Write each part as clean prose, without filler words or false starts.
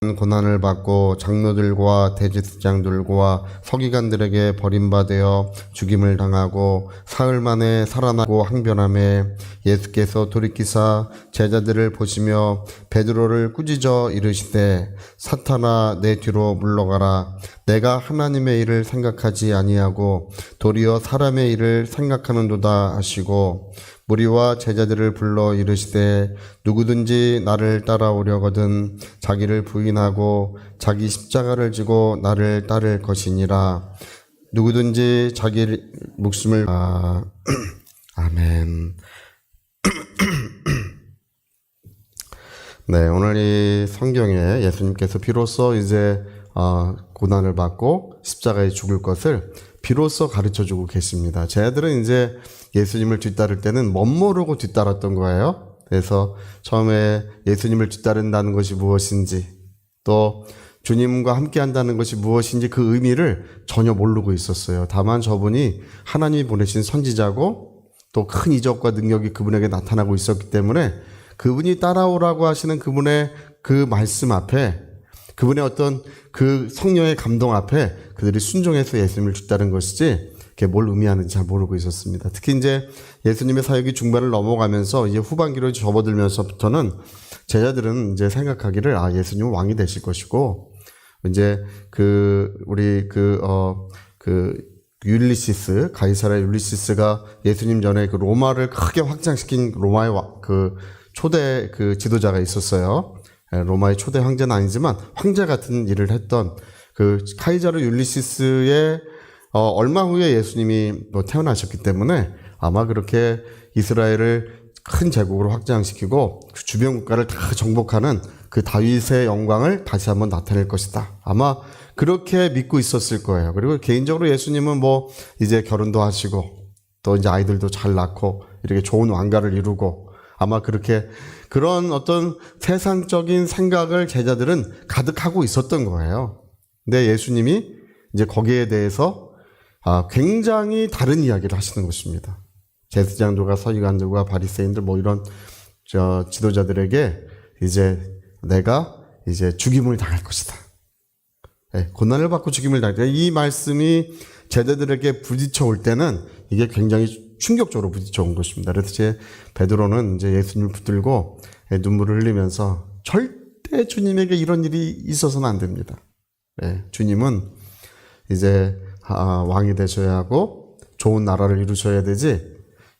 고난을 받고 장로들과 대제사장들과 서기관들에게 버림받아 죽임을 당하고 사흘 만에 살아나고 항변하매 예수께서 돌이키사 제자들을 보시며 베드로를 꾸짖어 이르시되 사탄아 내 뒤로 물러가라. 내가 하나님의 일을 생각하지 아니하고 도리어 사람의 일을 생각하는도다 하시고 무리와 제자들을 불러 이르시되 누구든지 나를 따라오려거든 자기를 부인하고 자기 십자가를 지고 나를 따를 것이니라. 누구든지 자기 목숨을 아멘. 네, 오늘 이 성경에 예수님께서 비로소 이제 고난을 받고 십자가에 죽을 것을 비로소 가르쳐주고 계십니다. 쟤들은 이제 예수님을 뒤따를 때는 멋모르고 뒤따랐던 거예요. 그래서 처음에 예수님을 뒤따른다는 것이 무엇인지, 또 주님과 함께 한다는 것이 무엇인지 그 의미를 전혀 모르고 있었어요. 다만 저분이 하나님이 보내신 선지자고 또 큰 이적과 능력이 그분에게 나타나고 있었기 때문에 그분이 따라오라고 하시는 그분의 그 말씀 앞에, 그분의 어떤 그 성령의 감동 앞에 그들이 순종해서 예수님을 뒤따른 것이지 그게 뭘 의미하는지 잘 모르고 있었습니다. 특히 이제 예수님의 사역이 중반을 넘어가면서 이제 후반기로 접어들면서부터는 제자들은 이제 생각하기를 예수님은 왕이 되실 것이고, 이제 율리시스, 가이사라 율리시스가 예수님 전에 그 로마를 크게 확장시킨 로마의 초대 지도자가 있었어요. 로마의 초대 황제는 아니지만 황제 같은 일을 했던 그 카이사르 율리시스의 얼마 후에 예수님이 태어나셨기 때문에 아마 그렇게 이스라엘을 큰 제국으로 확장시키고 그 주변 국가를 다 정복하는 그 다윗의 영광을 다시 한번 나타낼 것이다. 아마 그렇게 믿고 있었을 거예요. 그리고 개인적으로 예수님은 이제 결혼도 하시고 또 이제 아이들도 잘 낳고 이렇게 좋은 왕가를 이루고 아마 그런 어떤 세상적인 생각을 제자들은 가득하고 있었던 거예요. 근데 예수님이 이제 거기에 대해서 굉장히 다른 이야기를 하시는 것입니다. 제사장들과 서기관들과 바리새인들 이런 지도자들에게 이제 내가 이제 죽임을 당할 것이다. 고난을 받고 죽임을 당할 것이다. 이 말씀이 제자들에게 부딪혀 올 때는 이게 굉장히 충격적으로 부딪혀 온 것입니다. 그래서 베드로는 이제 예수님을 붙들고 눈물을 흘리면서 절대 주님에게 이런 일이 있어서는 안 됩니다. 주님은 이제 왕이 되셔야 하고 좋은 나라를 이루셔야 되지.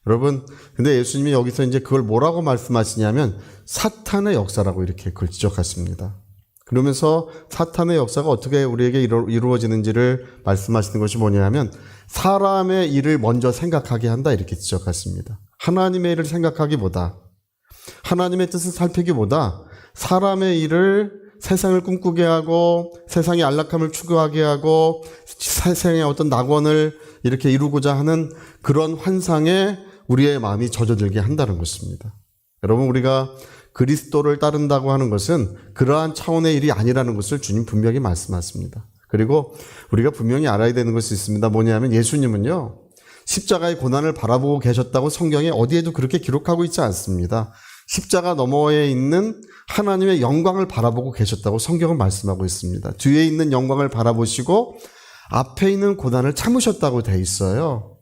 여러분, 근데 예수님이 여기서 이제 그걸 뭐라고 말씀하시냐면 사탄의 역사라고 이렇게 그걸 지적하십니다. 그러면서 사탄의 역사가 어떻게 우리에게 이루어지는지를 말씀하시는 것이 뭐냐면 사람의 일을 먼저 생각하게 한다 이렇게 지적하십니다. 하나님의 일을 생각하기보다, 하나님의 뜻을 살피기보다 사람의 일을 세상을 꿈꾸게 하고 세상의 안락함을 추구하게 하고 세상의 어떤 낙원을 이렇게 이루고자 하는 그런 환상에 우리의 마음이 젖어들게 한다는 것입니다. 여러분, 우리가 그리스도를 따른다고 하는 것은 그러한 차원의 일이 아니라는 것을 주님 분명히 말씀하십니다. 그리고 우리가 분명히 알아야 되는 것이 있습니다. 뭐냐면 예수님은요, 십자가의 고난을 바라보고 계셨다고 성경에 어디에도 그렇게 기록하고 있지 않습니다. 십자가 너머에 있는 하나님의 영광을 바라보고 계셨다고 성경은 말씀하고 있습니다. 뒤에 있는 영광을 바라보시고 앞에 있는 고난을 참으셨다고 돼 있어요.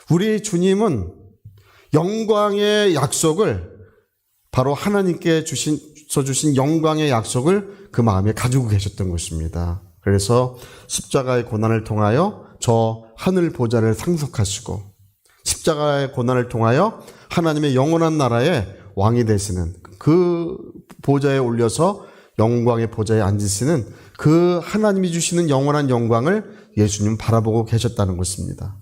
우리 주님은 영광의 약속을, 바로 하나님께 주신 영광의 약속을 그 마음에 가지고 계셨던 것입니다. 그래서 십자가의 고난을 통하여 저 하늘 보좌를 상속하시고 십자가의 고난을 통하여 하나님의 영원한 나라의 왕이 되시는 그 보좌에 올려서 영광의 보좌에 앉으시는 그 하나님이 주시는 영원한 영광을 예수님 바라보고 계셨다는 것입니다.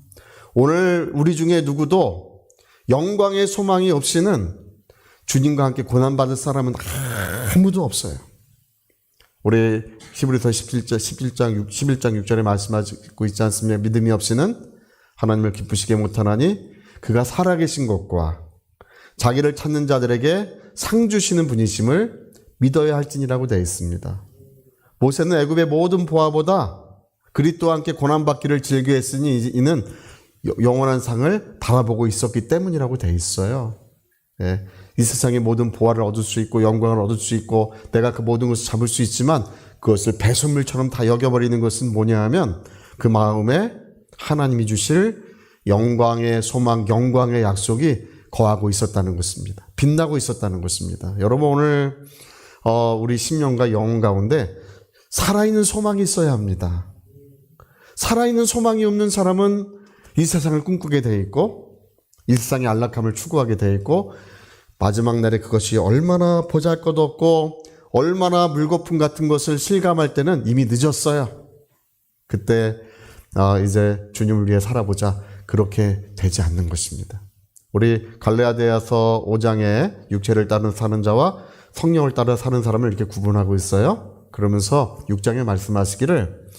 오늘 우리 중에 누구도 영광의 소망이 없이는 주님과 함께 고난받을 사람은 아무도 없어요. 우리 히브리서 11장 6절에 말씀하고 있지 않습니까? 믿음이 없이는 하나님을 기쁘시게 못하나니 그가 살아계신 것과 자기를 찾는 자들에게 상 주시는 분이심을 믿어야 할지니라고 되어 있습니다. 모세는 애굽의 모든 보화보다 그리스도와 함께 고난받기를 즐겨했으니 이는 영원한 상을 바라보고 있었기 때문이라고 되어 있어요. 예. 이 세상의 모든 보화를 얻을 수 있고 영광을 얻을 수 있고 내가 그 모든 것을 잡을 수 있지만 그것을 배설물처럼 다 여겨버리는 것은 뭐냐 하면 그 마음에 하나님이 주실 영광의 소망, 영광의 약속이 거하고 있었다는 것입니다. 빛나고 있었다는 것입니다. 여러분 오늘 우리 심령과 영혼 가운데 살아있는 소망이 있어야 합니다. 살아있는 소망이 없는 사람은 이 세상을 꿈꾸게 돼 있고 일상의 안락함을 추구하게 돼 있고 마지막 날에 그것이 얼마나 보잘것없고 얼마나 물거품 같은 것을 실감할 때는 이미 늦었어요. 그때 이제 주님을 위해 살아보자 그렇게 되지 않는 것입니다. 우리 갈라디아서 5장에 육체를 따라 사는 자와 성령을 따라 사는 사람을 이렇게 구분하고 있어요. 그러면서 6장에 말씀하시기를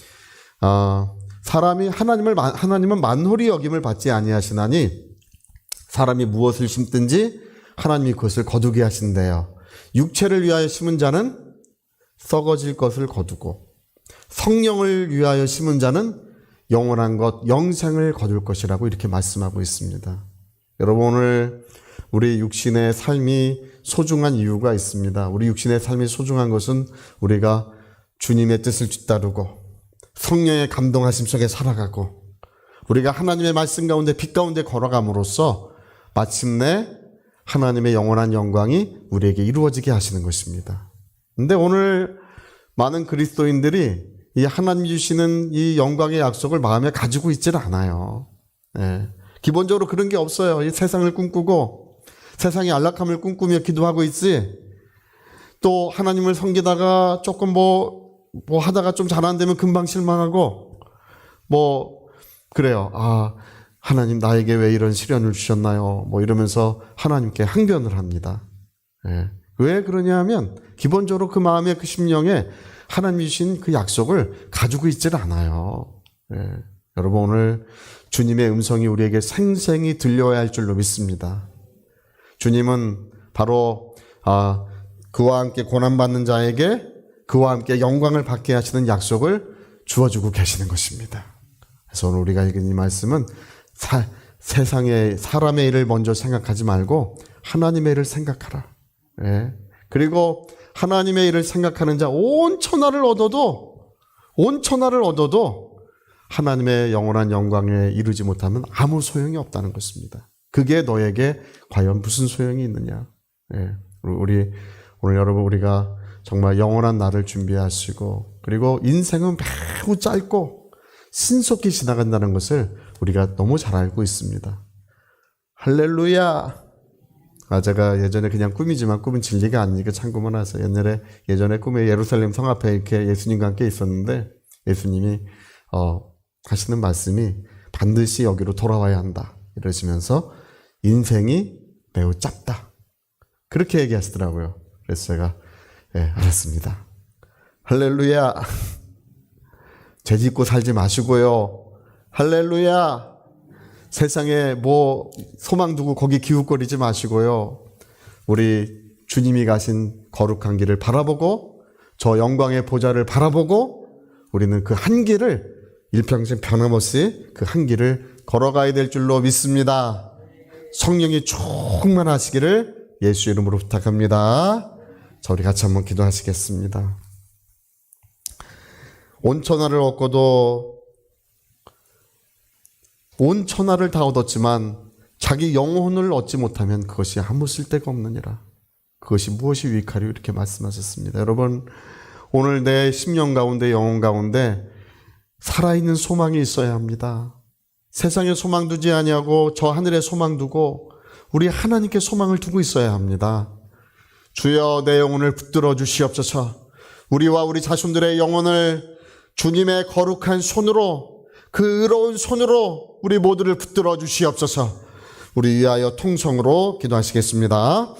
사람이 하나님은 만홀히 여김을 받지 아니하시나니 사람이 무엇을 심든지 하나님이 그것을 거두게 하신대요. 육체를 위하여 심은 자는 썩어질 것을 거두고 성령을 위하여 심은 자는 영원한 것, 영생을 거둘 것이라고 이렇게 말씀하고 있습니다. 여러분 오늘 우리 육신의 삶이 소중한 이유가 있습니다. 우리 육신의 삶이 소중한 것은 우리가 주님의 뜻을 뒤따르고 성령의 감동하심 속에 살아가고 우리가 하나님의 말씀 가운데 빛 가운데 걸어감으로써 마침내 하나님의 영원한 영광이 우리에게 이루어지게 하시는 것입니다. 근데 오늘 많은 그리스도인들이 이 하나님이 주시는 이 영광의 약속을 마음에 가지고 있지는 않아요. 예. 기본적으로 그런 게 없어요. 이 세상을 꿈꾸고 세상의 안락함을 꿈꾸며 기도하고 있지. 또 하나님을 섬기다가 조금 뭐 하다가 좀 잘 안 되면 금방 실망하고 그래요. 하나님 나에게 왜 이런 시련을 주셨나요? 이러면서 하나님께 항변을 합니다. 예. 왜 그러냐 하면 기본적으로 그 마음에 그 심령에 하나님이 주신 그 약속을 가지고 있지를 않아요. 예. 여러분 오늘 주님의 음성이 우리에게 생생히 들려야 할 줄로 믿습니다. 주님은 바로 그와 함께 고난받는 자에게 그와 함께 영광을 받게 하시는 약속을 주어주고 계시는 것입니다. 그래서 오늘 우리가 읽은 이 말씀은 세상의 사람의 일을 먼저 생각하지 말고 하나님의 일을 생각하라. 예. 그리고 하나님의 일을 생각하는 자 온 천하를 얻어도 하나님의 영원한 영광에 이르지 못하면 아무 소용이 없다는 것입니다. 그게 너에게 과연 무슨 소용이 있느냐. 예. 오늘 여러분 우리가 정말 영원한 날을 준비하시고 그리고 인생은 매우 짧고 신속히 지나간다는 것을 우리가 너무 잘 알고 있습니다. 할렐루야. 제가 예전에 그냥 꿈이지만 꿈은 진리가 아니니까 참고만 하세요. 예전에 꿈에 예루살렘 성 앞에 이렇게 예수님과 함께 있었는데 예수님이 하시는 말씀이 반드시 여기로 돌아와야 한다 이러시면서 인생이 매우 짧다 그렇게 얘기하시더라고요. 그래서 제가 알았습니다. 할렐루야. 죄짓고 살지 마시고요. 할렐루야. 세상에 소망 두고 거기 기웃거리지 마시고요. 우리 주님이 가신 거룩한 길을 바라보고 저 영광의 보좌를 바라보고 우리는 그 한 길을 일평생 변함없이 그 한 길을 걸어가야 될 줄로 믿습니다. 성령이 충만하시기를 예수 이름으로 부탁합니다. 자, 우리 같이 한번 기도하시겠습니다. 온 천하를 얻고도 온 천하를 다 얻었지만 자기 영혼을 얻지 못하면 그것이 아무 쓸데가 없느니라. 그것이 무엇이 유익하리요 이렇게 말씀하셨습니다. 여러분 오늘 내 심령 가운데 영혼 가운데 살아있는 소망이 있어야 합니다. 세상에 소망 두지 아니하고 저 하늘에 소망 두고 우리 하나님께 소망을 두고 있어야 합니다. 주여 내 영혼을 붙들어 주시옵소서. 우리와 우리 자손들의 영혼을 주님의 거룩한 손으로 그 의로운 손으로 우리 모두를 붙들어 주시옵소서. 우리 위하여 통성으로 기도하시겠습니다.